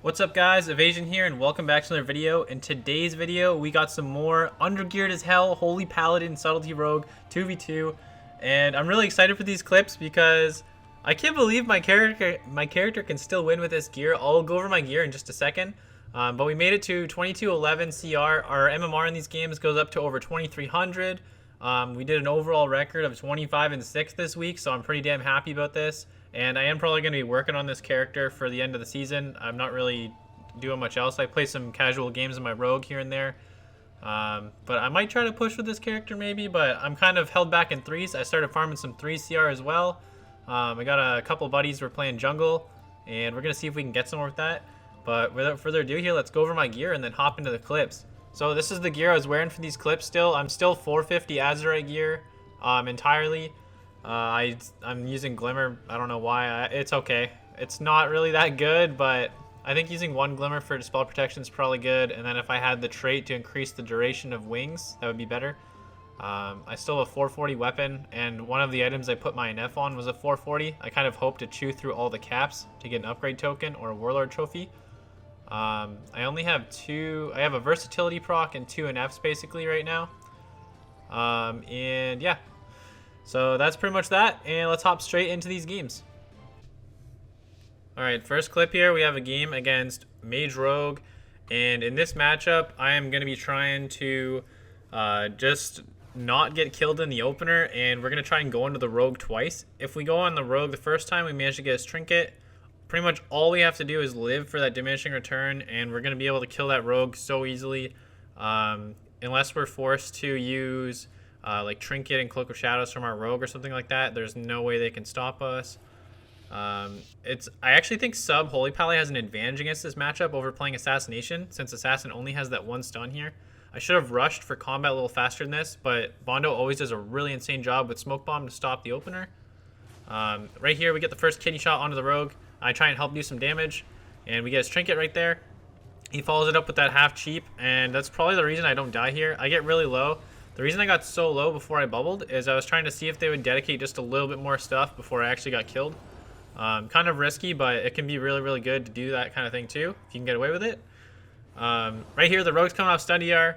What's up guys, Evasion here and welcome back to another video. In today's video we got some more undergeared as hell Holy Paladin Subtlety Rogue 2v2 and I'm really excited for these clips because I can't believe my character can still win with this gear. I'll go over my gear in just a second. But we made it to 2211 CR. Our MMR in these games goes up to over 2300. We did an overall record of 25-6 this week, so I'm pretty damn happy about this. And I am probably going to be working on this character for the end of the season. I'm not really doing much else. I play some casual games in my rogue here and there. But I might try to push with this character maybe, but I'm kind of held back in threes. I started farming some 3 CR as well. I got a couple buddies we're playing jungle, and we're going to see if we can get somewhere with that. But without further ado here, let's go over my gear and then hop into the clips. So this is the gear I was wearing for these clips still. I'm still 450 Azurite gear entirely. I'm using Glimmer. I don't know why. It's okay. It's not really that good, but I think using 1 Glimmer for Dispel Protection is probably good. And then if I had the trait to increase the duration of wings, that would be better. I still have a 440 weapon, and one of the items I put my NF on was a 440. I kind of hope to chew through all the caps to get an upgrade token or a Warlord trophy. I only have 2. I have a versatility proc and 2 NFs basically right now. And yeah. So that's pretty much that, and let's hop straight into these games. Alright, first clip here, we have a game against Mage Rogue, and in this matchup, I am going to be trying to just not get killed in the opener, and we're going to try and go into the Rogue twice. If we go on the Rogue the first time, we manage to get his trinket. Pretty much all we have to do is live for that diminishing return, and we're going to be able to kill that Rogue so easily, unless we're forced to use like Trinket and Cloak of Shadows from our Rogue or something like that. There's no way they can stop us. I actually think sub Holy Pally has an advantage against this matchup over playing Assassination, since Assassin only has that 1 stun here. I should have rushed for combat a little faster than this, but Bondo always does a really insane job with Smoke Bomb to stop the opener. Right here we get the first kidney shot onto the Rogue. I try and help do some damage, and we get his Trinket right there. He follows it up with that half cheap, and that's probably the reason I don't die here. I get really low. The reason I got so low before I bubbled is I was trying to see if they would dedicate just a little bit more stuff before I actually got killed. Kind of risky, but it can be really, really good to do that kind of thing too, if you can get away with it. Right here, the Rogue's coming off stun DR.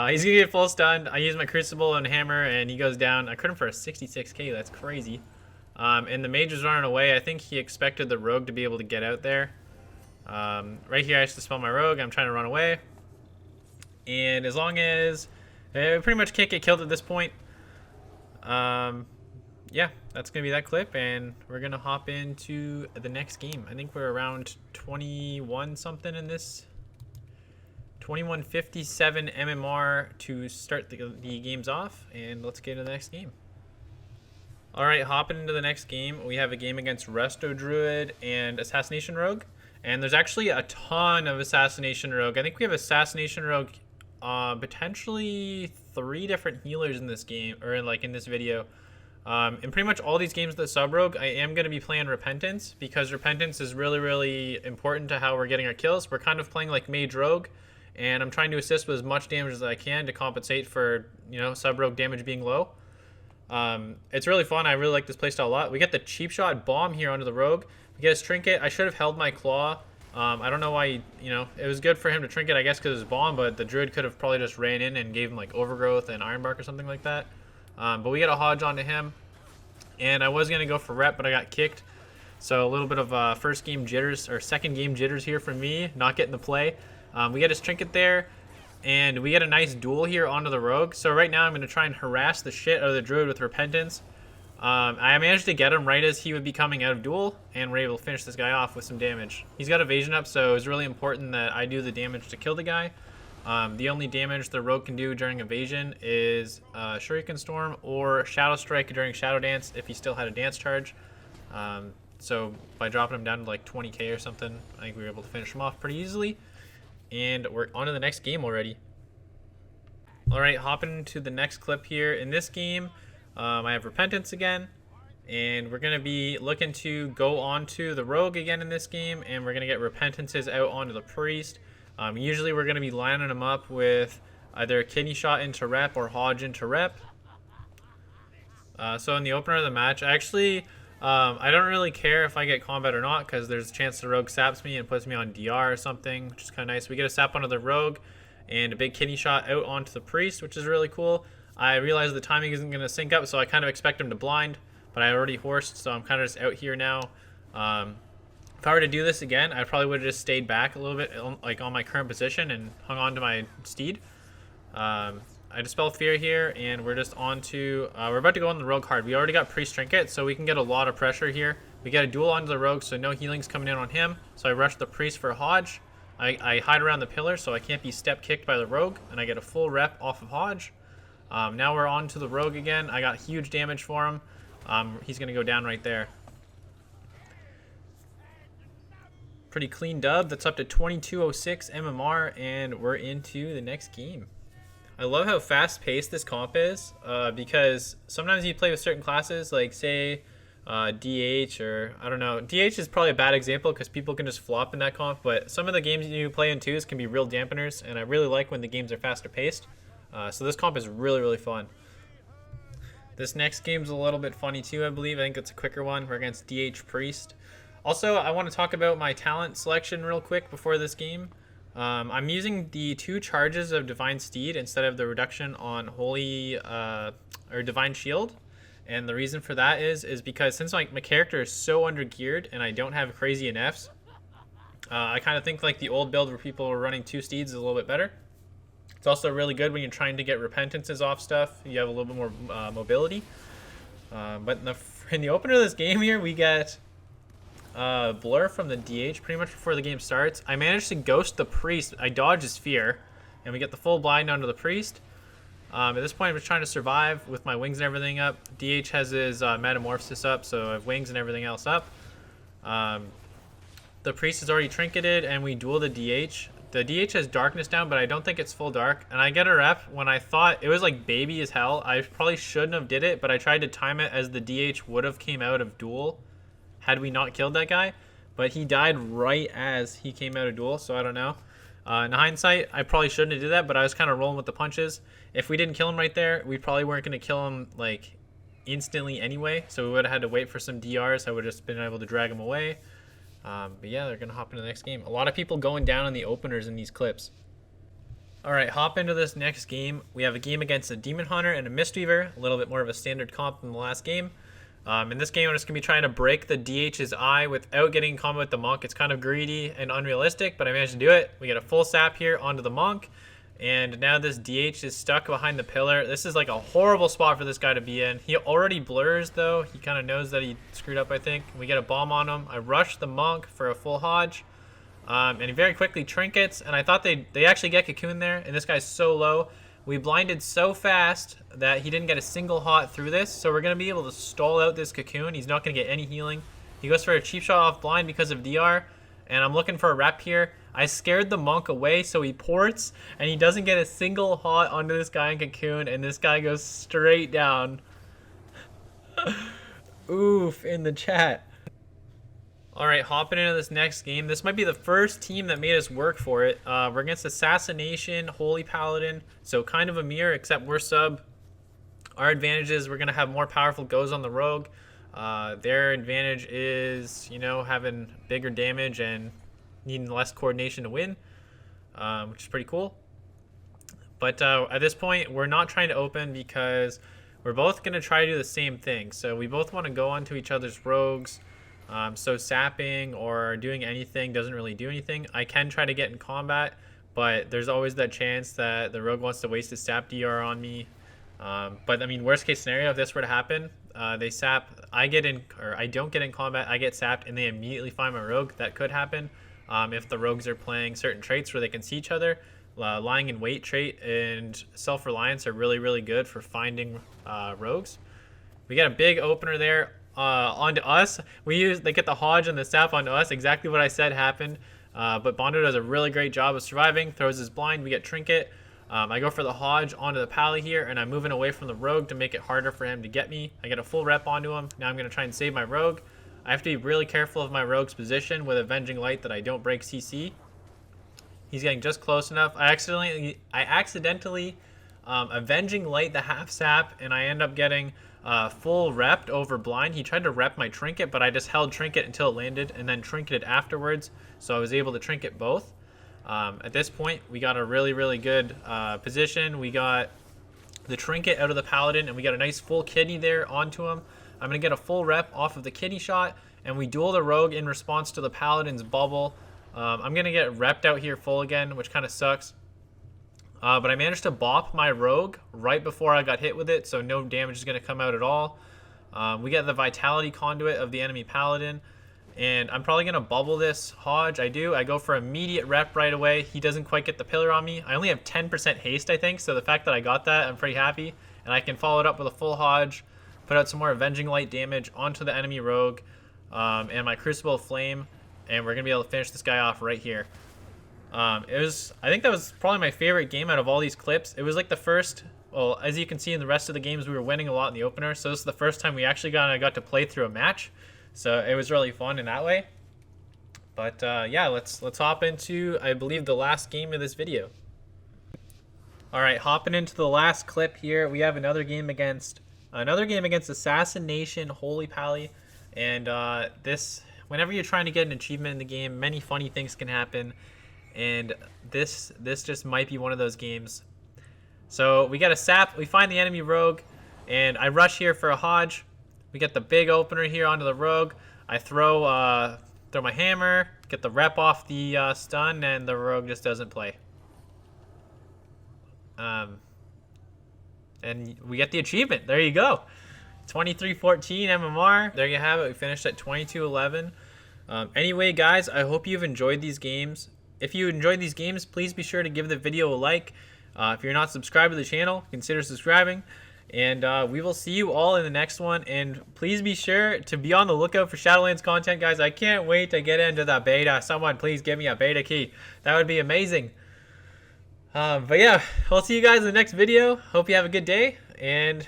He's going to get full stunned. I use my Crucible and Hammer, and he goes down. I crit him for a 66k. That's crazy. And the Mage was running away. I think he expected the Rogue to be able to get out there. Right here, I just dispel my Rogue. I'm trying to run away. And as long as... we pretty much can't get killed at this point. Yeah, that's going to be that clip, and we're going to hop into the next game. I think we're around 21 something in this. 2157 MMR to start the games off, and let's get into the next game. Alright, hopping into the next game, we have a game against Resto Druid and Assassination Rogue. And there's actually a ton of Assassination Rogue. I think we have Assassination Rogue, potentially 3 different healers in this game, or in this video. In pretty much all these games with the sub rogue, I am going to be playing Repentance, because Repentance is really, really important to how we're getting our kills. We're kind of playing like Mage Rogue, and I'm trying to assist with as much damage as I can to compensate for, sub rogue damage being low. It's really fun. I really like this playstyle a lot. We get the cheap shot bomb here onto the Rogue. We get his Trinket. I should have held my Claw. I don't know why, it was good for him to Trinket, I guess, because it was bomb, but the Druid could have probably just ran in and gave him, like, Overgrowth and Ironbark or something like that. But we get a Hodge onto him, and I was going to go for rep, but I got kicked. So a little bit of first game jitters, or second game jitters here from me, not getting the play. We get his Trinket there, and we get a nice duel here onto the Rogue. So right now I'm going to try and harass the shit out of the Druid with Repentance. I managed to get him right as he would be coming out of duel, and we're able to finish this guy off with some damage. He's got evasion up, so it's really important that I do the damage to kill the guy. The only damage the Rogue can do during evasion is Shuriken Storm or Shadow Strike during Shadow Dance if he still had a dance charge. So by dropping him down to like 20k or something, I think we were able to finish him off pretty easily. And we're on to the next game already. Alright, hopping to the next clip here. In this game, I have Repentance again, and we're going to be looking to go onto the Rogue again in this game, and we're going to get Repentances out onto the Priest. Usually we're going to be lining them up with either Kidney Shot into rep or Hodge into rep. So in the opener of the match, I actually I don't really care if I get combat or not because there's a chance the rogue saps me and puts me on DR or something, which is kind of nice. We get a sap onto the rogue and a big kidney shot out onto the priest, which is really cool. I realize the timing isn't going to sync up, so I kind of expect him to blind, but I already horsed, so I'm kind of just out here now. If I were to do this again, I probably would have just stayed back a little bit, like on my current position, and hung on to my steed. I dispel fear here, and we're just on to... we're about to go on the rogue hard. We already got priest trinket, so we can get a lot of pressure here. We get a duel onto the rogue, so no healing's coming in on him. So I rush the priest for a Hodge. I hide around the pillar, so I can't be step kicked by the rogue, and I get a full rep off of Hodge. Now we're on to the rogue again. I got huge damage for him. He's going to go down right there. Pretty clean dub. That's up to 2206 MMR, and we're into the next game. I love how fast-paced this comp is, because sometimes you play with certain classes, like, say, DH, or, I don't know. DH is probably a bad example because people can just flop in that comp, but some of the games you play in 2s can be real dampeners, and I really like when the games are faster-paced. So this comp is really, really fun. This next game's a little bit funny, too, I believe. I think it's a quicker one. We're against DH Priest. Also, I want to talk about my talent selection real quick before this game. I'm using the 2 charges of Divine Steed instead of the reduction on Holy or Divine Shield. And the reason for that is because since my character is so undergeared and I don't have crazy NFs, I kind of think like the old build where people were running 2 steeds is a little bit better. It's also really good when you're trying to get repentances off stuff. You have a little bit more mobility. But in the opener of this game here, we get... blur from the DH pretty much before the game starts. I managed to ghost the priest. I dodge his fear, and we get the full blind onto the priest. At this point, I'm just trying to survive with my wings and everything up. DH has his metamorphosis up, so I have wings and everything else up. The priest is already trinketed, and we duel the DH. The DH has darkness down, but I don't think it's full dark. And I get a rep when I thought it was like baby as hell. I probably shouldn't have did it, but I tried to time it as the DH would have came out of duel had we not killed that guy, but he died right as he came out of duel, so I don't know. In hindsight, I probably shouldn't have did that, but I was kind of rolling with the punches. If we didn't kill him right there, we probably weren't going to kill him like instantly anyway, so we would have had to wait for some DRs. I would have just been able to drag him away. But yeah, they're going to hop into the next game. A lot of people going down in the openers in these clips. Alright, hop into this next game. We have a game against a Demon Hunter and a Mistweaver, a little bit more of a standard comp than the last game. In this game, I'm just going to be trying to break the DH's eye without getting in combat with the Monk. It's kind of greedy and unrealistic, but I managed to do it. We get a full sap here onto the Monk, and now this DH is stuck behind the pillar. This is like a horrible spot for this guy to be in. He already blurs, though. He kind of knows that he screwed up, I think. We get a bomb on him. I rush the Monk for a full Hodge, and he very quickly trinkets, and I thought they actually get Cocoon there, and this guy's so low. We blinded so fast that he didn't get a single hot through this, so we're going to be able to stall out this Cocoon. He's not going to get any healing. He goes for a cheap shot off blind because of DR, and I'm looking for a rep here. I scared the Monk away, so he ports, and he doesn't get a single hot onto this guy in Cocoon, and this guy goes straight down. Oof, in the chat. Alright, hopping into this next game. This might be the first team that made us work for it. We're against Assassination, Holy Paladin, so kind of a mirror, except we're sub. Our advantage is we're going to have more powerful goes on the rogue. Their advantage is, you know, having bigger damage and needing less coordination to win, which is pretty cool. But at this point, we're not trying to open because we're both going to try to do the same thing. So we both want to go onto each other's rogues. So sapping or doing anything doesn't really do anything. I can try to get in combat, but there's always that chance that the rogue wants to waste his sap DR on me. But I mean, worst case scenario, if this were to happen, they sap, I don't get in combat, I get sapped, and they immediately find my rogue. That could happen if the rogues are playing certain traits where they can see each other. Lying in wait trait and self-reliance are really, really good for finding rogues. We got a big opener there. Onto us. They get the Hodge and the sap onto us. Exactly what I said happened. But Bondo does a really great job of surviving. Throws his blind. We get trinket. I go for the Hodge onto the Pally here, and I'm moving away from the rogue to make it harder for him to get me. I get a full rep onto him. Now I'm going to try and save my rogue. I have to be really careful of my rogue's position with Avenging Light that I don't break CC. He's getting just close enough. I accidentally Avenging Light the half sap, and I end up getting full repped over blind. He tried to rep my trinket, but I just held trinket until it landed and then trinketed afterwards. So I was able to trinket both. At this point, we got a really, really good position. We got the trinket out of the Paladin, and we got a nice full kidney there onto him. I'm going to get a full rep off of the kidney shot, and we duel the rogue in response to the Paladin's bubble. I'm going to get repped out here full again, which kind of sucks. But I managed to bop my rogue right before I got hit with it, so no damage is going to come out at all. We get the vitality conduit of the enemy Paladin, and I'm probably going to bubble this Hodge. I go for immediate rep right away. He doesn't quite get the pillar on me. I only have 10% haste, I think, so the fact that I got that, I'm pretty happy. And I can follow it up with a full Hodge, put out some more Avenging Light damage onto the enemy rogue, and my Crucible of Flame, and we're going to be able to finish this guy off right here. I think that was probably my favorite game out of all these clips. It was like the first, well, as you can see in the rest of the games, we were winning a lot in the opener, so this is the first time we actually got to play through a match. So it was really fun in that way. But yeah, let's hop into, I believe, the last game of this video. All right, hopping into the last clip here, we have another game against Assassination Holy Pally, and whenever you're trying to get an achievement in the game, many funny things can happen, and this just might be one of those games. So we got a sap, we find the enemy rogue, and I rush here for a Hodge. We get the big opener here onto the rogue. I throw my hammer, get the rep off the stun, and the rogue just doesn't play. And we get the achievement. There you go. 2314 MMR. There you have it. We finished at 2211. Anyway, guys, I hope you've enjoyed these games. If you enjoyed these games, please be sure to give the video a like. If you're not subscribed to the channel, consider subscribing. And we will see you all in the next one. And please be sure to be on the lookout for Shadowlands content, guys. I can't wait to get into the beta. Someone please give me a beta key. That would be amazing. But yeah, I'll see you guys in the next video. Hope you have a good day. And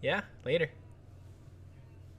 yeah, later.